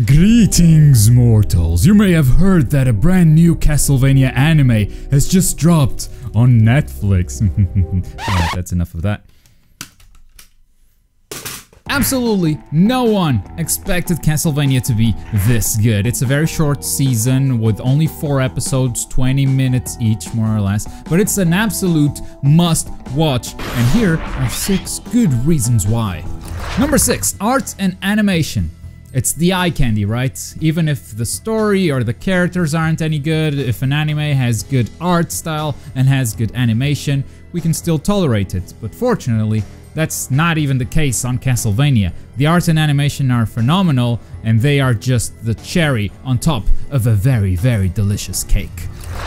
Greetings, mortals. You may have heard that a brand new Castlevania anime has just dropped on Netflix. Alright, that's enough of that. Absolutely no one expected Castlevania to be this good. It's a very short season with only 4 episodes, 20 minutes each, more or less. But it's an absolute must-watch. And here are 6 good reasons why. Number 6, art and animation. It's the eye candy, right? Even if the story or the characters aren't any good, if an anime has good art style and has good animation, we can still tolerate it. But fortunately, that's not even the case on Castlevania. The art and animation are phenomenal, and they are just the cherry on top of a very, very delicious cake.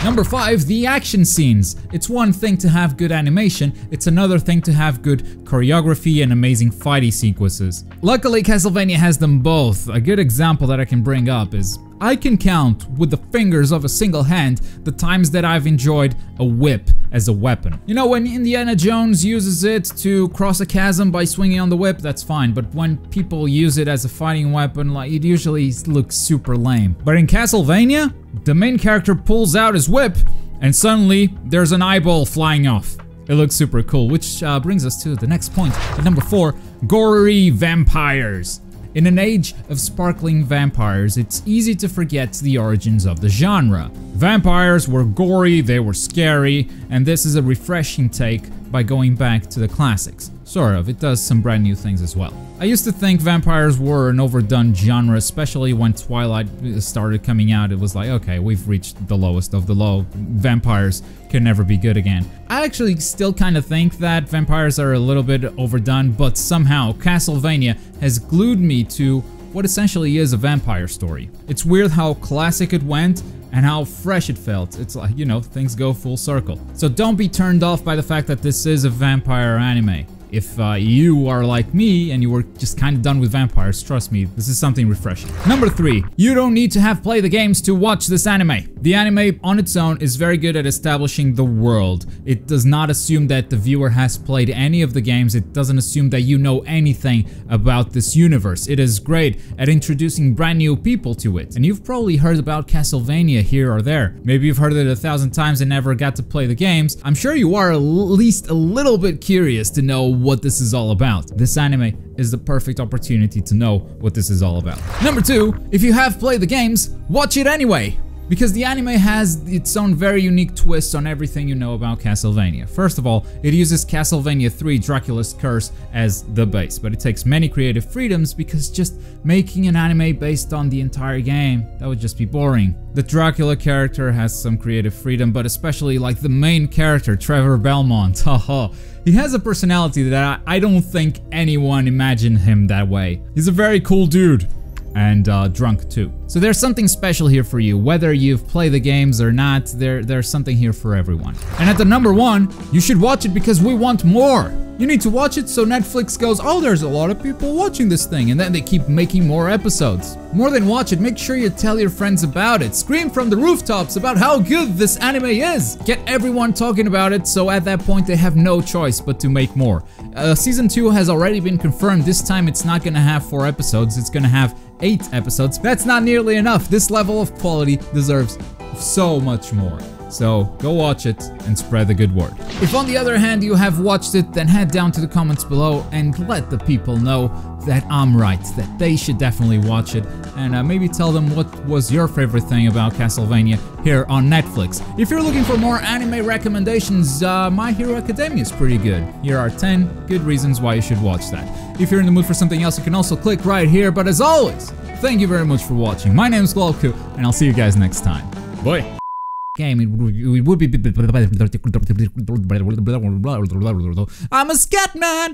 Number 5, the action scenes. It's one thing to have good animation, it's another thing to have good choreography and amazing fighting sequences. Luckily, Castlevania has them both. A good example that I can bring up is I can count with the fingers of a single hand the times that I've enjoyed a whip as a weapon. You know, when Indiana Jones uses it to cross a chasm by swinging on the whip, that's fine, but when people use it as a fighting weapon, like, it usually looks super lame. But in Castlevania, the main character pulls out his whip and suddenly there's an eyeball flying off. It looks super cool, which brings us to the next point. At number 4, gory vampires. In an age of sparkling vampires, it's easy to forget the origins of the genre. Vampires were gory, they were scary, and this is a refreshing take by going back to the classics. Sort of, it does some brand new things as well. I used to think vampires were an overdone genre, especially when Twilight started coming out. It was like, okay, we've reached the lowest of the low. Vampires can never be good again. I actually still kind of think that vampires are a little bit overdone, but somehow Castlevania has glued me to what essentially is a vampire story. It's weird how classic it went and how fresh it felt. It's like, you know, things go full circle. So don't be turned off by the fact that this is a vampire anime. If you are like me and you were just kind of done with vampires, trust me, this is something refreshing. Number 3, you don't need to have played the games to watch this anime. The anime on its own is very good at establishing the world. It does not assume that the viewer has played any of the games. It doesn't assume that you know anything about this universe. It is great at introducing brand new people to it. And you've probably heard about Castlevania here or there. Maybe you've heard it 1,000 times and never got to play the games. I'm sure you are at least a little bit curious to know what this is all about. This anime is the perfect opportunity to know what this is all about. Number 2, if you have played the games, watch it anyway! Because the anime has its own very unique twist on everything you know about Castlevania. First of all, it uses Castlevania 3 Dracula's Curse as the base, but it takes many creative freedoms because just making an anime based on the entire game, that would just be boring. The Dracula character has some creative freedom, but especially like the main character, Trevor Belmont, haha. He has a personality that I don't think anyone imagined him that way. He's a very cool dude. And drunk too. So there's something special here for you. Whether you've played the games or not, there's something here for everyone. And at the number 1, you should watch it because we want more. You need to watch it so Netflix goes, oh, there's a lot of people watching this thing, and then they keep making more episodes. More than watch it, make sure you tell your friends about it. Scream from the rooftops about how good this anime is. Get everyone talking about it, so at that point they have no choice but to make more. Season 2 has already been confirmed. This time it's not gonna have 4 episodes, it's gonna have 8 episodes. That's not nearly enough. This level of quality deserves so much more. So go watch it and spread the good word. If on the other hand you have watched it, then head down to the comments below and let the people know that I'm right, that they should definitely watch it, and maybe tell them what was your favorite thing about Castlevania here on Netflix. If you're looking for more anime recommendations, My Hero Academia is pretty good. Here are 10 good reasons why you should watch that. If you're in the mood for something else, you can also click right here, but as always, thank you very much for watching. My name is Glowku, and I'll see you guys next time. Bye! Game, it would be I'm a scat man!